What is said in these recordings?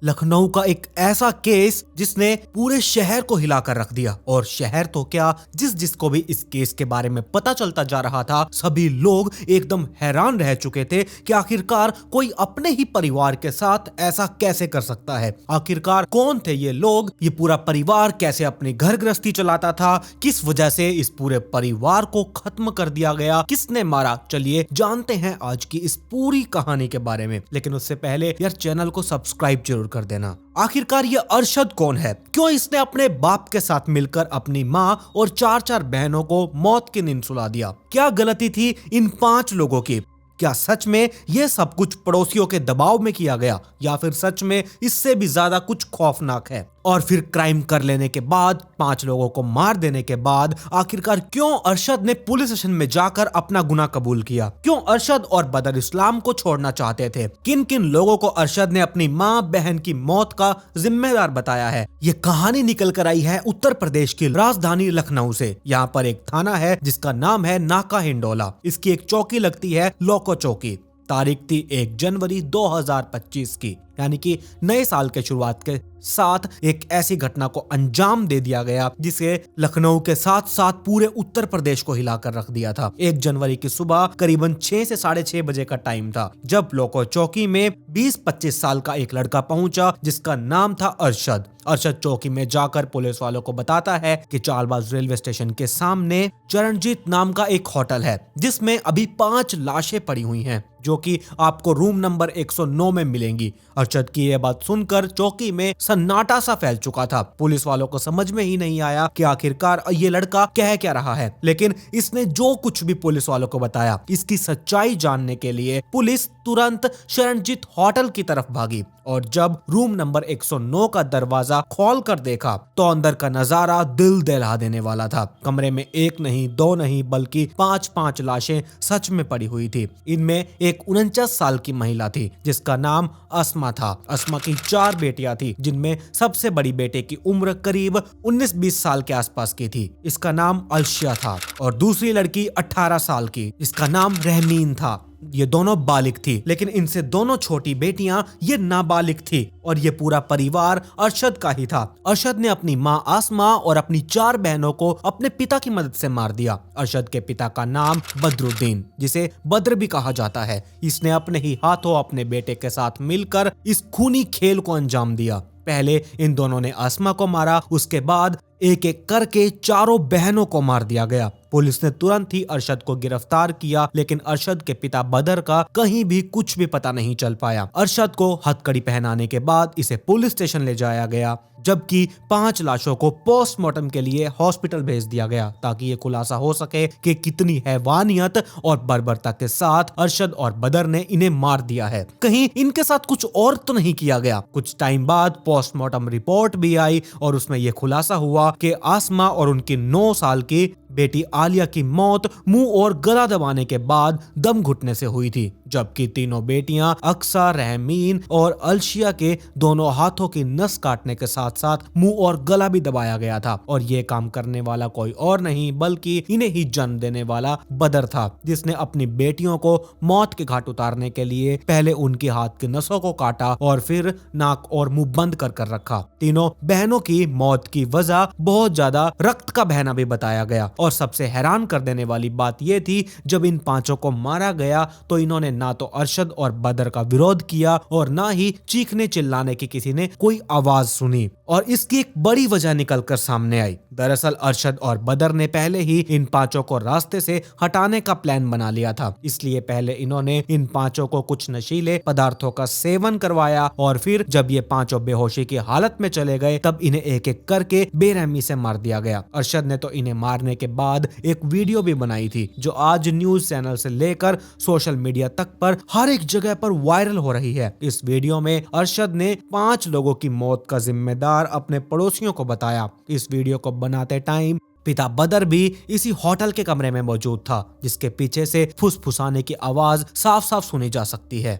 लखनऊ का एक ऐसा केस जिसने पूरे शहर को हिलाकर रख दिया। और शहर तो क्या, जिसको भी इस केस के बारे में पता चलता जा रहा था, सभी लोग एकदम हैरान रह चुके थे कि आखिरकार कोई अपने ही परिवार के साथ ऐसा कैसे कर सकता है। आखिरकार कौन थे ये लोग, ये पूरा परिवार कैसे अपनी घर गृहस्थी चलाता था, किस वजह से इस पूरे परिवार को खत्म कर दिया गया, किसने मारा। चलिए जानते हैं आज की इस पूरी कहानी के बारे में। लेकिन उससे पहले यार चैनल को सब्सक्राइब जरूर कर देना। आखिरकार ये अरशद कौन है, क्यों इसने अपने बाप के साथ मिलकर अपनी माँ और चार बहनों को मौत की नींद सुला दिया। क्या गलती थी इन 5 लोगों की? क्या सच में ये सब कुछ पड़ोसियों के दबाव में किया गया, या फिर सच में इससे भी ज्यादा कुछ खौफनाक है? और फिर क्राइम कर लेने के बाद, 5 लोगों को मार देने के बाद, आखिरकार क्यों अरशद ने पुलिस स्टेशन में जाकर अपना गुनाह कबूल किया? क्यों अरशद और बदर इस्लाम को छोड़ना चाहते थे? किन किन लोगों को अरशद ने अपनी माँ बहन की मौत का जिम्मेदार बताया है? ये कहानी निकल कर आई है उत्तर प्रदेश की राजधानी लखनऊ से। यहाँ पर एक थाना है जिसका नाम है नाका हिंडोला। इसकी एक चौकी लगती है लोको चौकी। तारीख थी 1 जनवरी 2025 की, यानी कि नए साल के शुरुआत के साथ एक ऐसी घटना को अंजाम दे दिया गया जिसे लखनऊ के साथ साथ पूरे उत्तर प्रदेश को हिलाकर रख दिया था। 1 जनवरी की सुबह करीबन 6 से 6:30 बजे का टाइम था जब लोको चौकी में 20-25 साल का एक लड़का पहुंचा जिसका नाम था अरशद। अरशद चौकी में जाकर पुलिस वालों को बताता है कि चालबाज रेलवे स्टेशन के सामने चरणजीत नाम का एक होटल है जिसमें अभी 5 लाशें पड़ी हुई हैं, जो कि आपको रूम नंबर 109 में मिलेंगी। अरशद की यह बात सुनकर चौकी में सन्नाटा सा फैल चुका था। पुलिस वालों को समझ में ही नहीं आया कि आखिरकार ये लड़का कह क्या रहा है। लेकिन इसने जो कुछ भी पुलिस वालों को बताया, इसकी सच्चाई जानने के लिए पुलिस तुरंत शरणजीत होटल की तरफ भागी। और जब रूम नंबर 109 का दरवाजा खोल कर देखा तो अंदर का नजारा दिल दहला देने वाला था। कमरे में 1 नहीं 2 नहीं बल्कि 5 लाशें सच में पड़ी हुई थी। इनमें एक 49 साल की महिला थी जिसका नाम अस्मा था। अस्मा की 4 बेटियां थी जिनमें सबसे बड़ी बेटे की उम्र करीब 19-20 साल के आसपास की थी। इसका नाम अलशिया था। और दूसरी लड़की 18 साल की, इसका नाम रहमीन था। ये दोनों बालिग थी, लेकिन इनसे दोनों छोटी बेटियां ये नाबालिग थी। और ये पूरा परिवार अरशद का ही था। अरशद ने अपनी माँ आसमा और अपनी 4 बहनों को अपने पिता की मदद से मार दिया। अरशद के पिता का नाम बदरुद्दीन, जिसे बद्र भी कहा जाता है, इसने अपने ही हाथों अपने बेटे के साथ मिलकर इस खूनी खेल को अंजाम दिया। पहले इन दोनों ने आसमा को मारा, उसके बाद एक एक करके 4 बहनों को मार दिया गया। पुलिस ने तुरंत ही अरशद को गिरफ्तार किया, लेकिन अरशद के पिता बदर का कहीं भी कुछ भी पता नहीं चल पाया। अरशद को हथकड़ी पहनाने के बाद इसे पुलिस स्टेशन ले जाया गया, जबकि 5 लाशों को पोस्टमार्टम के लिए हॉस्पिटल भेज दिया गया ताकि ये खुलासा हो सके कि कितनी हैवानियत और बर्बरता के साथ अरशद और बदर ने इन्हें मार दिया है। कहीं इनके साथ कुछ और तो नहीं किया गया। कुछ टाइम बाद पोस्टमार्टम रिपोर्ट भी आई और उसमें यह खुलासा हुआ कि आसमा और उनकी 9 साल की बेटी आलिया की मौत मुंह और गला दबाने के बाद दम घुटने से हुई थी, जबकि तीनों बेटियां अक्सा, रहमीन और अलशिया के दोनों हाथों की नस काटने के साथ साथ मुंह और गला भी दबाया गया था। और ये काम करने वाला कोई और नहीं बल्कि इन्हें ही जन्म देने वाला बदर था, जिसने अपनी बेटियों को मौत के घाट उतारने के लिए पहले उनके हाथ की नसों को काटा और फिर नाक और मुंह बंद कर रखा। तीनों बहनों की मौत की वजह बहुत ज्यादा रक्त का बहना भी बताया गया। और सबसे हैरान कर देने वाली बात यह थी, जब इन 5 को मारा गया तो इन्होंने ना तो अरशद और बदर का विरोध किया और ना ही चीखने चिल्लाने की किसी ने कोई आवाज सुनी। और इसकी एक बड़ी वजह निकलकर सामने आई। दरअसल अरशद और बदर ने पहले ही इन 5 को रास्ते से हटाने का प्लान बना लिया था। इसलिए पहले इन्होंने इन 5 को कुछ नशीले पदार्थों का सेवन करवाया और फिर जब ये 5 बेहोशी की हालत में चले गए तब इन्हें एक एक करके बेरहमी से मार दिया गया। अरशद ने तो इन्हें मारने के बाद एक वीडियो भी बनाई थी जो आज न्यूज चैनल से लेकर सोशल मीडिया तक पर हर एक जगह पर वायरल हो रही है। इस वीडियो में अरशद ने 5 लोगों की मौत का जिम्मेदार अपने पड़ोसियों को बताया। इस वीडियो को बनाते टाइम पिता बदर भी इसी होटल के कमरे में मौजूद था, जिसके पीछे से फुसफुसाने की आवाज साफ साफ सुनी जा सकती है।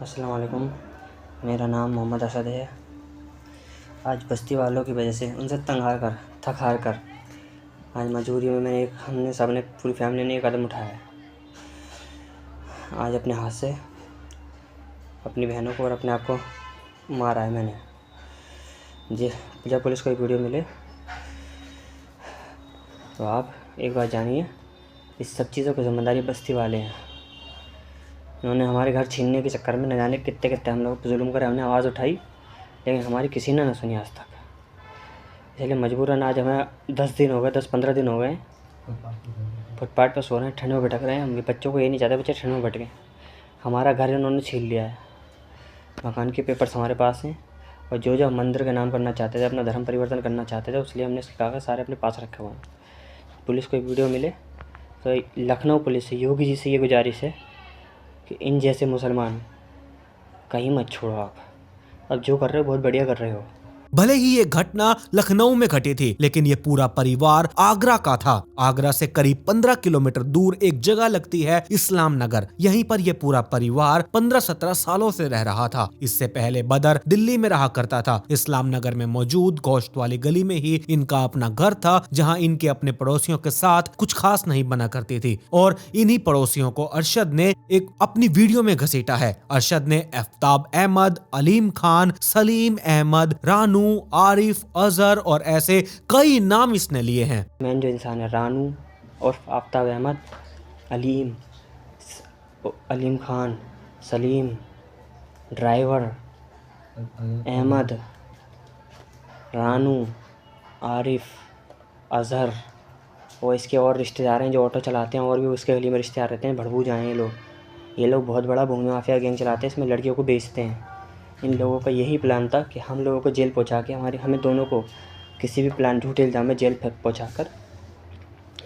अस्सलाम वालेकुम, मेरा नाम मोहम्मद असद है। आज बस्ती वालों की वजह से उनसे थक हार कर आज मजबूरी में हमने सब ने पूरी फैमिली ने एक कदम उठाया है। आज अपने हाथ से अपनी बहनों को और अपने आप को मारा है मैंने। जी, जब पुलिस को एक वीडियो मिले तो आप एक बात जानिए, इस सब चीज़ों की जिम्मेदारी बस्ती वाले हैं। उन्होंने हमारे घर छीनने के चक्कर में न जाने कितने कितने हम लोग पर जुल्म करे। हमने आवाज़ उठाई लेकिन हमारी किसी ने न सुनी आज तक। इसलिए मजबूरन आज हमें 10-15 दिन हो गए फुटपाथ पर सो रहे हैं, ठंड में भटक रहे हैं। हम बच्चों को ये नहीं चाहते बच्चे ठंड में भटकें। हमारा घर इन्होंने छीन लिया है, मकान के पेपर्स हमारे पास हैं, और जो जो मंदिर का नाम करना चाहते थे, अपना धर्म परिवर्तन करना चाहते थे, इसलिए हमने इसके कागज़ सारे अपने पास रखे हुए हैं। पुलिस को एक वीडियो मिले तो लखनऊ पुलिस से, योगी जी से ये गुजारिश है कि इन जैसे मुसलमान कहीं मत छोड़ो। आप जो कर रहे हो बहुत बढ़िया कर रहे हो। भले ही ये घटना लखनऊ में घटी थी, लेकिन ये पूरा परिवार आगरा का था। आगरा से करीब 15 किलोमीटर दूर एक जगह लगती है इस्लाम नगर। यहीं पर ये पूरा परिवार 15-17 सालों से रह रहा था। इससे पहले बदर दिल्ली में रहा करता था। इस्लाम नगर में मौजूद गोश्त वाली गली में ही इनका अपना घर था, जहां इनके अपने पड़ोसियों के साथ कुछ खास नहीं बना करती थी। और इन्हीं पड़ोसियों को अरशद ने एक अपनी वीडियो में घसीटा है। अरशद ने आफ्ताब अहमद, अलीम खान, सलीम अहमद, रानू, आरिफ, अजहर और ऐसे कई नाम इसने लिए हैं। मेन जो इंसान है रानू और आफ्ताब अहमद, अलीम खान, सलीम, ड्राइवर, अहमद, रानू, आरिफ, अजहर और इसके और रिश्तेदार हैं जो ऑटो चलाते हैं, और भी उसके गली में रिश्तेदार रहते हैं। भड़बूज आए हैं ये लोग बहुत बड़ा भूमि माफिया गैंग चलाते हैं। इसमें लड़कियों को बेचते हैं। इन लोगों का यही प्लान था कि हम लोगों को जेल पहुंचा के हमें दोनों को किसी भी प्लान झूठे इल्ज़ाम में जेल पहुंचाकर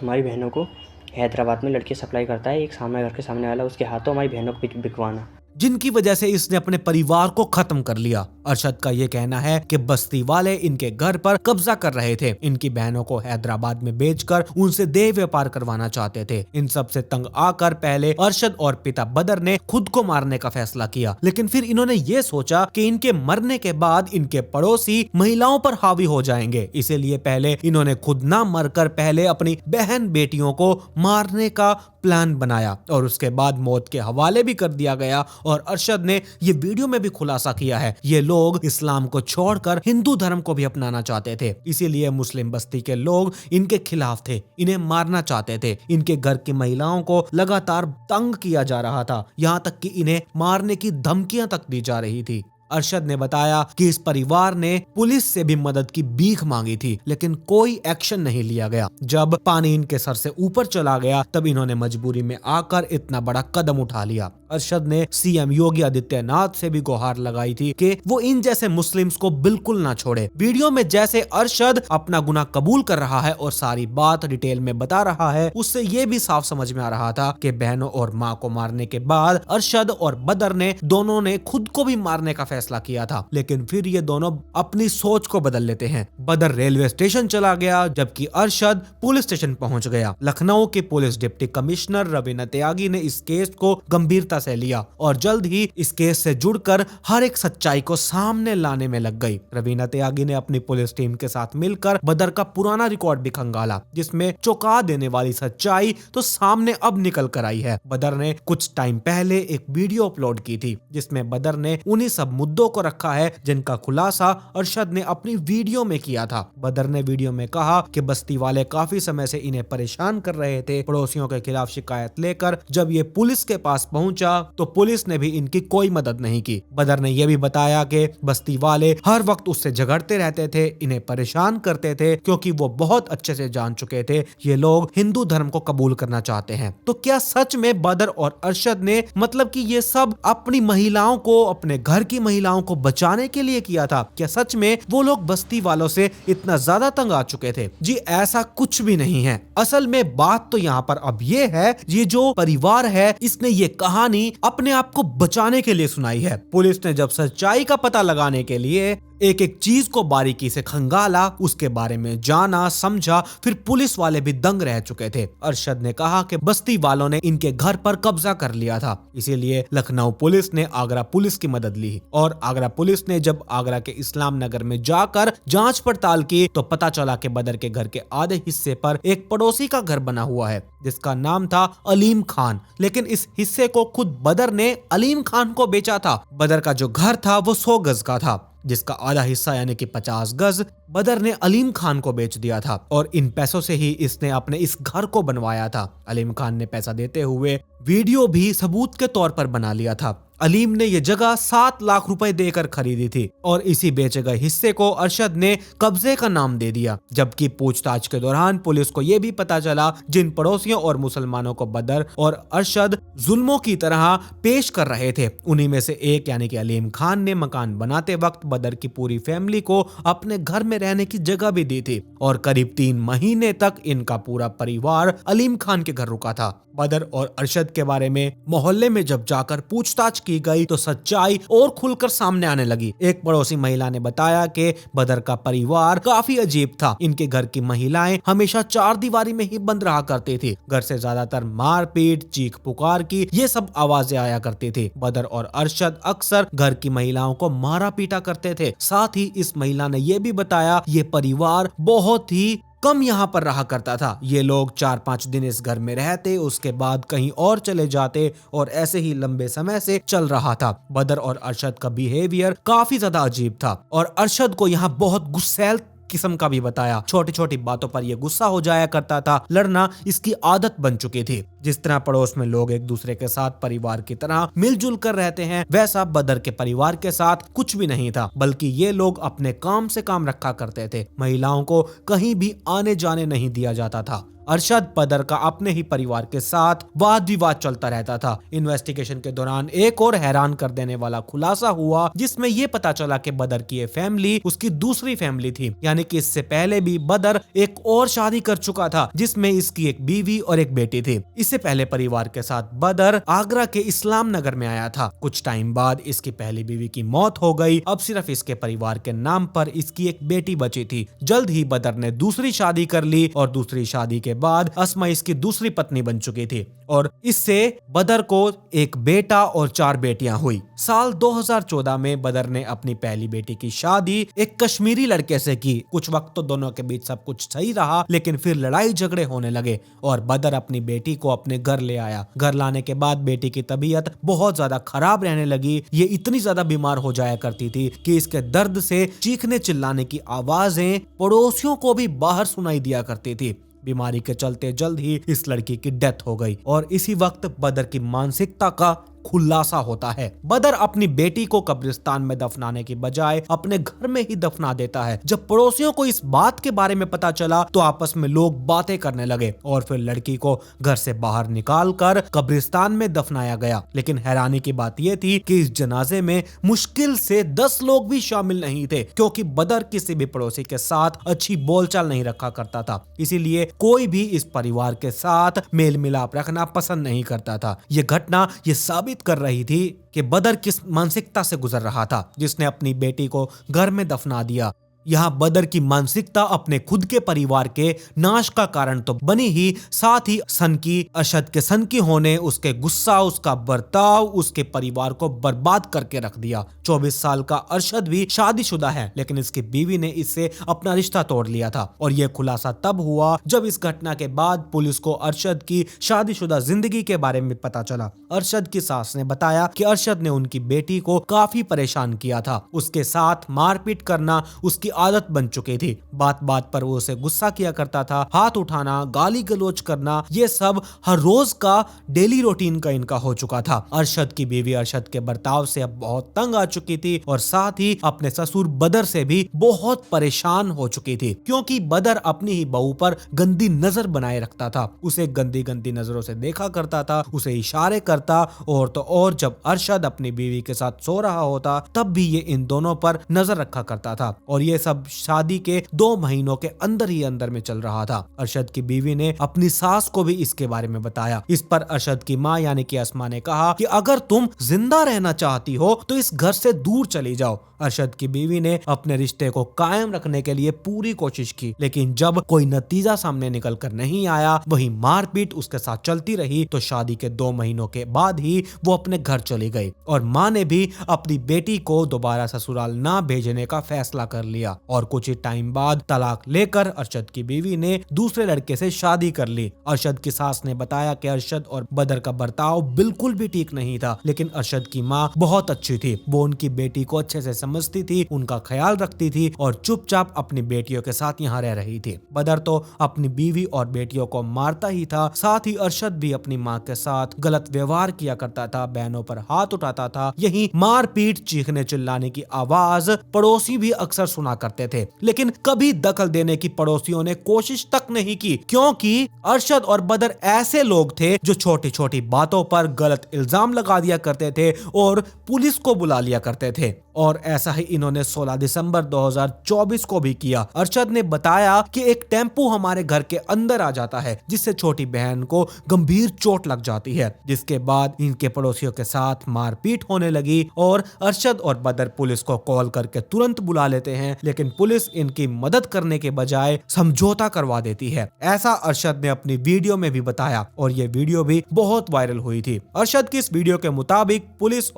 हमारी बहनों को हैदराबाद में लड़की सप्लाई करता है एक सामने घर के सामने वाला, उसके हाथों हमारी बहनों को बिकवाना, जिनकी वजह से इसने अपने परिवार को खत्म कर लिया। अरशद का ये कहना है कि बस्ती वाले इनके घर पर कब्जा कर रहे थे। इनकी बहनों को हैदराबाद में बेचकर उनसे देह व्यापार करवाना चाहते थे। इन सब से तंग आकर पहले अरशद और पिता बदर ने खुद को मारने का फैसला किया, लेकिन फिर इन्होंने ये सोचा कि इनके मरने के बाद इनके पड़ोसी महिलाओं पर हावी हो जाएंगे। इसीलिए पहले इन्होंने खुद ना मरकर पहले अपनी बहन बेटियों को मारने का प्लान बनाया और उसके बाद मौत के हवाले भी कर दिया गया। और अरशद ने ये वीडियो में भी खुलासा किया है, ये लोग इस्लाम को छोड़कर हिंदू धर्म को भी अपनाना चाहते थे। इसीलिए मुस्लिम बस्ती के लोग इनके खिलाफ थे, इन्हें मारना चाहते थे। इनके घर की महिलाओं को लगातार तंग किया जा रहा था, यहाँ तक कि इन्हें मारने की धमकियां तक दी जा रही थी। अरशद ने बताया कि इस परिवार ने पुलिस से भी मदद की भीख मांगी थी, लेकिन कोई एक्शन नहीं लिया गया। जब पानी इनके सर से ऊपर चला गया तब इन्होंने मजबूरी में आकर इतना बड़ा कदम उठा लिया। अरशद ने सीएम योगी आदित्यनाथ से भी गुहार लगाई थी कि वो इन जैसे मुस्लिम्स को बिल्कुल ना छोड़े। वीडियो में जैसे अरशद अपना गुनाह कबूल कर रहा है और सारी बात डिटेल में बता रहा है, उससे ये भी साफ समझ में आ रहा था कि बहनों और माँ को मारने के बाद अरशद और बदर ने दोनों ने खुद को भी मारने का फैसला किया था। लेकिन फिर ये दोनों अपनी सोच को बदल लेते हैं। बदर रेलवे स्टेशन चला गया जबकि अरशद पुलिस स्टेशन पहुंच गया। लखनऊ के पुलिस डिप्टी कमिश्नर रवीना त्यागी ने इस केस को गंभीरता से लिया और जल्द ही इस केस से जुड़कर हर एक सच्चाई को सामने लाने में लग गई। रवीना त्यागी ने अपनी पुलिस टीम के साथ मिलकर बदर का पुराना रिकॉर्ड भी खंगाला, जिसमें चौंका देने वाली सच्चाई तो सामने अब निकल कर आई है। बदर ने कुछ टाइम पहले एक वीडियो अपलोड की थी जिसमें बदर ने उन्हीं सब मुद्दों को रखा है जिनका खुलासा अरशद ने अपनी वीडियो में किया था। बदर ने वीडियो में कहा कि बस्ती वाले काफी समय से इन्हें परेशान कर रहे थे। पड़ोसियों के खिलाफ शिकायत लेकर जब ये पुलिस के पास पहुंचा तो पुलिस ने भी इनकी कोई मदद नहीं की। बदर ने यह भी बताया कि बस्ती वाले हर वक्त उससे झगड़ते रहते थे, इन्हें परेशान करते थे, क्योंकि वो बहुत अच्छे से जान चुके थे ये लोग हिंदू धर्म को कबूल करना चाहते हैं। तो क्या सच में बदर और अरशद ने मतलब कि ये सब अपनी महिलाओं को, अपने घर की महिलाओं को बचाने के लिए किया था? क्या सच में वो लोग बस्ती वालों से इतना ज्यादा तंग आ चुके थे? जी ऐसा कुछ भी नहीं है। असल में बात तो यहाँ पर अब ये है, ये जो परिवार है इसने ये कहानी अपने आप को बचाने के लिए सुनाई है। पुलिस ने जब सच्चाई का पता लगाने के लिए एक एक चीज को बारीकी से खंगाला, उसके बारे में जाना समझा। फिर पुलिस वाले भी दंग रह चुके थे। अरशद ने कहा कि बस्ती वालों ने इनके घर पर कब्जा कर लिया था, इसीलिए लखनऊ पुलिस ने आगरा पुलिस की मदद ली और आगरा पुलिस ने जब आगरा के इस्लाम नगर में जाकर जांच पड़ताल की तो पता चला कि बदर के घर के आधे हिस्से पर एक पड़ोसी का घर बना हुआ है जिसका नाम था अलीम खान, लेकिन इस हिस्से को खुद बदर ने अलीम खान को बेचा था। बदर का जो घर था वो 100 गज का था, जिसका आधा हिस्सा यानी कि 50 गज बदर ने अलीम खान को बेच दिया था और इन पैसों से ही इसने अपने इस घर को बनवाया था। अलीम खान ने पैसा देते हुए वीडियो भी सबूत के तौर पर बना लिया था। अलीम ने यह जगह 7 लाख रुपए देकर खरीदी थी और इसी बेचे गए हिस्से को अरशद ने कब्जे का नाम दे दिया। जबकि पूछताछ के दौरान पुलिस को यह भी पता चला जिन पड़ोसियों और मुसलमानों को बदर और अरशद जुल्मों की तरह पेश कर रहे थे, उन्हीं में से एक यानी कि अलीम खान ने मकान बनाते वक्त बदर की पूरी फैमिली को अपने घर में रहने की जगह भी दी थी और करीब 3 महीने तक इनका पूरा परिवार अलीम खान के घर रुका था। बदर और अरशद के बारे में मोहल्ले में जब जाकर पूछताछ की गई तो सच्चाई और खुलकर सामने आने लगी। एक पड़ोसी महिला ने बताया कि बदर का परिवार काफी अजीब था। इनके घर की महिलाएं हमेशा 4 दीवारी में ही बंद रहा करती थी। घर से ज्यादातर मारपीट, चीख पुकार की ये सब आवाजें आया करती थी। बदर और अरशद अक्सर घर की महिलाओं को मारा पीटा करते थे। साथ ही इस महिला ने यह भी बताया ये परिवार बहुत ही कम यहाँ पर रहा करता था। ये लोग 4-5 दिन इस घर में रहते, उसके बाद कहीं और चले जाते और ऐसे ही लंबे समय से चल रहा था। बदर और अरशद का बिहेवियर काफी ज्यादा अजीब था और अरशद को यहाँ बहुत गुस्सैल किस्म का भी बताया। छोटी छोटी बातों पर यह गुस्सा हो जाया करता था। लड़ना इसकी आदत बन चुकी थी। जिस तरह पड़ोस में लोग एक दूसरे के साथ परिवार की तरह मिलजुल कर रहते हैं, वैसा बदर के परिवार के साथ कुछ भी नहीं था, बल्कि ये लोग अपने काम से काम रखा करते थे। महिलाओं को कहीं भी आने जाने नहीं दिया जाता था। अरशद बदर का अपने ही परिवार के साथ वाद विवाद चलता रहता था। इन्वेस्टिगेशन के दौरान एक और हैरान कर देने वाला खुलासा हुआ जिसमें यह पता चला कि बदर की ये फैमिली उसकी दूसरी फैमिली थी, यानी कि इससे पहले भी बदर एक और शादी कर चुका था जिसमें इसकी एक बीवी और एक बेटी थी। इससे पहले परिवार के साथ बदर आगरा के इस्लाम नगर में आया था। कुछ टाइम बाद इसकी पहली बीवी की मौत हो गई। अब सिर्फ इसके परिवार के नाम पर इसकी एक बेटी बची थी। जल्द ही बदर ने दूसरी शादी कर ली और दूसरी शादी के बाद अस्मा इसकी दूसरी पत्नी बन चुकी थी और इससे बदर को एक बेटा और 4 बेटियां हुई। साल 2014 में बदर ने अपनी पहली बेटी की शादी एक कश्मीरी लड़के से की। कुछ वक्त तो दोनों के बीच सब कुछ सही रहा, लेकिन फिर लड़ाई झगड़े होने लगे और बदर अपनी बेटी को अपने घर ले आया। घर लाने के बाद बेटी की तबीयत बहुत ज्यादा खराब रहने लगी। ये इतनी ज्यादा बीमार हो जाया करती थी कि इसके दर्द से चीखने चिल्लाने की आवाजें पड़ोसियों को भी बाहर सुनाई दिया करती थी। बीमारी के चलते जल्द ही इस लड़की की डेथ हो गई और इसी वक्त बदर की मानसिकता का खुलासा होता है। बदर अपनी बेटी को कब्रिस्तान में दफनाने की बजाय अपने घर में ही दफना देता है। जब पड़ोसियों को इस बात के बारे में पता चला तो आपस में लोग बातें करने लगे और फिर लड़की को घर से बाहर निकालकर कब्रिस्तान में दफनाया गया। लेकिन हैरानी की बात यह थी कि इस जनाजे में मुश्किल से 10 लोग भी शामिल नहीं थे, क्योंकि बदर किसी भी पड़ोसी के साथ अच्छी बोलचाल नहीं रखा करता था। इसीलिए कोई भी इस परिवार के साथ मेल मिलाप रखना पसंद नहीं करता था। ये घटना ये साबित कर रही थी कि बदर किस मानसिकता से गुजर रहा था जिसने अपनी बेटी को घर में दफना दिया। यहाँ बदर की मानसिकता अपने खुद के परिवार के नाश का कारण तो बनी ही, साथ ही सनकी अरशद के सनकी होने, उसके गुस्सा, उसका बर्ताव उसके परिवार को बर्बाद करके रख दिया। 24 साल का अरशद भी शादीशुदा है, लेकिन इसकी बीवी ने इससे अपना रिश्ता तोड़ लिया था और यह खुलासा तब हुआ जब इस घटना के बाद पुलिस को अरशद की शादीशुदा जिंदगी के बारे में पता चला। अरशद की सास ने बताया कि अरशद ने उनकी बेटी को काफी परेशान किया था। उसके साथ मारपीट करना उसकी आदत बन चुकी थी। बात बात पर वो उसे गुस्सा किया करता था। हाथ उठाना, गाली गलौज करना, ये सब हर रोज का डेली रूटीन का इनका हो चुका था। अरशद की बीवी अरशद के बर्ताव से अब बहुत तंग आ चुकी थी और साथ ही अपने ससुर बदर से भी बहुत परेशान हो चुकी थी, क्योंकि बदर अपनी ही बहू पर गंदी नजर बनाए रखता था। उसे गंदी गंदी नजरों से देखा करता था, उसे इशारे करता और तो और जब अरशद अपनी बीवी के साथ सो रहा होता तब भी ये इन दोनों पर नजर रखा करता था और ये सब शादी के 2 महीनों के अंदर ही अंदर में चल रहा था। अरशद की बीवी ने अपनी सास को भी इसके बारे में बताया। इस पर अरशद की माँ यानी कि अस्मा ने कहा कि अगर तुम जिंदा रहना चाहती हो तो इस घर से दूर चली जाओ। अरशद की बीवी ने अपने रिश्ते को कायम रखने के लिए पूरी कोशिश की, लेकिन जब कोई नतीजा सामने निकल कर नहीं आया, वही मारपीट उसके साथ चलती रही, तो शादी के 2 महीनों के बाद ही वो अपने घर चली गई और माँ ने भी अपनी बेटी को दोबारा ससुराल ना भेजने का फैसला कर लिया और कुछ ही टाइम बाद तलाक लेकर अरशद की बीवी ने दूसरे लड़के से शादी कर ली। अरशद की सास ने बताया कि अरशद और बदर का बर्ताव बिल्कुल भी ठीक नहीं था, लेकिन अरशद की माँ बहुत अच्छी थी। वो उनकी बेटी को अच्छे से समझती थी, उनका ख्याल रखती थी और चुपचाप अपनी बेटियों के साथ यहाँ रह रही थी। बदर तो अपनी बीवी और बेटियों को मारता ही था, साथ ही अरशद भी अपनी माँ के साथ गलत व्यवहार किया करता था, बहनों पर हाथ उठाता था। यही मारपीट, चीखने चिल्लाने की आवाज पड़ोसी भी अक्सर सुना करते थे, लेकिन कभी दखल देने की पड़ोसियों ने कोशिश तक नहीं की, क्योंकि अरशद और बदर ऐसे लोग थे जो छोटी छोटी बातों पर गलत इल्जाम लगा दिया करते थे और पुलिस को बुला लिया करते थे। और ऐसा ही इन्होंने 16 दिसंबर 2024 को भी किया। अरशद ने बताया कि एक टेम्पो हमारे घर के अंदर आ जाता है, जिससे छोटी बहन को गंभीर चोट लग जाती है, जिसके बाद इनके पड़ोसियों के साथ मारपीट होने लगी और अरशद और बदर पुलिस को कॉल करके तुरंत बुला लेते हैं, लेकिन पुलिस इनकी मदद करने के बजाय समझौता करवा देती है। ऐसा अरशद ने अपनी वीडियो में भी बताया और ये वीडियो भी बहुत वायरल हुई थी। अरशद की इस वीडियो के मुताबिक पुलिस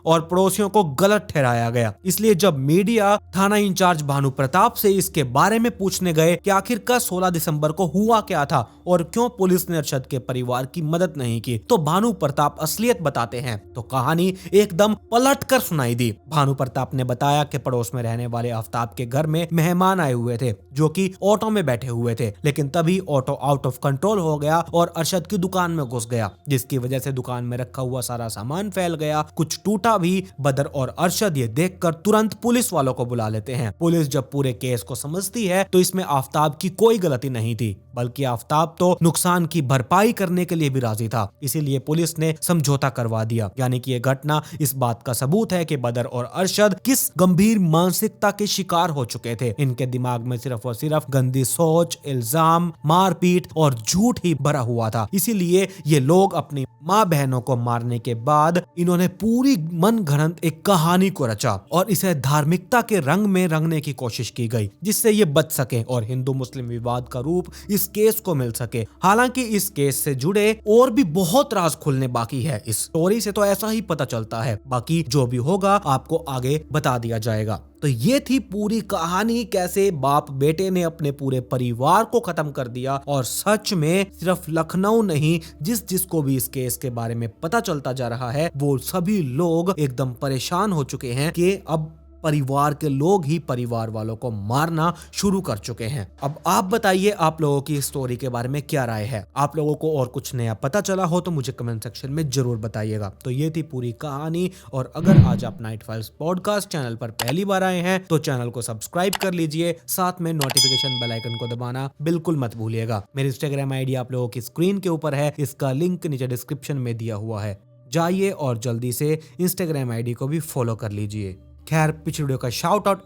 और पड़ोसियों को गलत ठहराया गया। इसलिए जब मीडिया थाना इंचार्ज भानु प्रताप से इसके बारे में पूछने गए कि आखिरकार 16 दिसंबर को हुआ क्या था और क्यों पुलिस ने अरशद के परिवार की मदद नहीं की, तो भानु प्रताप असलियत बताते हैं तो कहानी एकदम पलट कर सुनाई दी। भानु प्रताप ने बताया कि पड़ोस में रहने वाले आफ्ताब के घर में मेहमान आए हुए थे जो कि ऑटो में बैठे हुए थे, लेकिन तभी ऑटो आउट ऑफ कंट्रोल हो गया और अरशद की दुकान में घुस गया, जिसकी वजह से दुकान में रखा हुआ सारा सामान फैल गया, कुछ टूटा भी। बदर और अरशद ये देखकर तुरंत पुलिस वालों को बुला लेते हैं। पुलिस जब पूरे केस को समझती है तो इसमें आफ्ताब की कोई गलती नहीं थी, बल्कि आफ्ताब तो नुकसान की भरपाई करने के लिए भी राजी था। इसीलिए पुलिस ने समझौता करवा दिया। यानी कि ये घटना इस बात का सबूत है कि बदर और अरशद किस गंभीर मानसिकता के शिकार हो चुके थे। इनके दिमाग में सिर्फ और सिर्फ गंदी सोच, इल्जाम, मारपीट और झूठ ही भरा हुआ था। इसीलिए ये लोग अपनी माँ बहनों को मारने के बाद इन्होंने पूरी मन घड़ंत एक कहानी को रचा और इसे धार्मिकता के रंग में रंगने की कोशिश की गई, जिससे ये बच सके और हिंदू मुस्लिम विवाद का रूप इस केस को मिल सके। हालांकि इस केस से जुड़े और भी बहुत राज खुलने बाकी है। इस स्टोरी से तो ऐसा ही पता चलता है, बाकी जो भी होगा आपको आगे बता दिया जाएगा। तो ये थी पूरी कहानी, कैसे बाप बेटे ने अपने पूरे परिवार को खत्म कर दिया। और सच में सिर्फ लखनऊ नहीं, जिसको भी इस केस के बारे में पता चलता जा रहा है, वो सभी लोग एकदम परेशान हो चुके हैं कि अब परिवार के लोग ही परिवार वालों को मारना शुरू कर चुके हैं। अब आप बताइए आप लोगों की स्टोरी के बारे में क्या राय है। आप लोगों को और कुछ नया पता चला हो तो मुझे कमेंट सेक्शन में जरूर बताइएगा। तो ये थी पूरी कहानी। और अगर आज आप नाइट फाइल्स पॉडकास्ट चैनल पर पहली बार आए हैं तो चैनल को सब्सक्राइब कर लीजिए, साथ में नोटिफिकेशन बेल आइकन को दबाना बिल्कुल मत भूलिएगा। मेरी इंस्टाग्राम आईडी आप लोगों की स्क्रीन के ऊपर है, इसका लिंक नीचे डिस्क्रिप्शन में दिया हुआ है, जाइए और जल्दी से इंस्टाग्राम आईडी को भी फॉलो कर लीजिए। खैर, पिछले वीडियो का शाउट आउट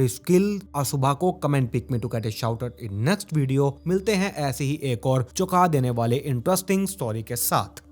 @स्किल असुभा को कमेंट पिक में to get a shout out in next video. मिलते हैं ऐसे ही एक और चौंका देने वाले इंटरेस्टिंग स्टोरी के साथ।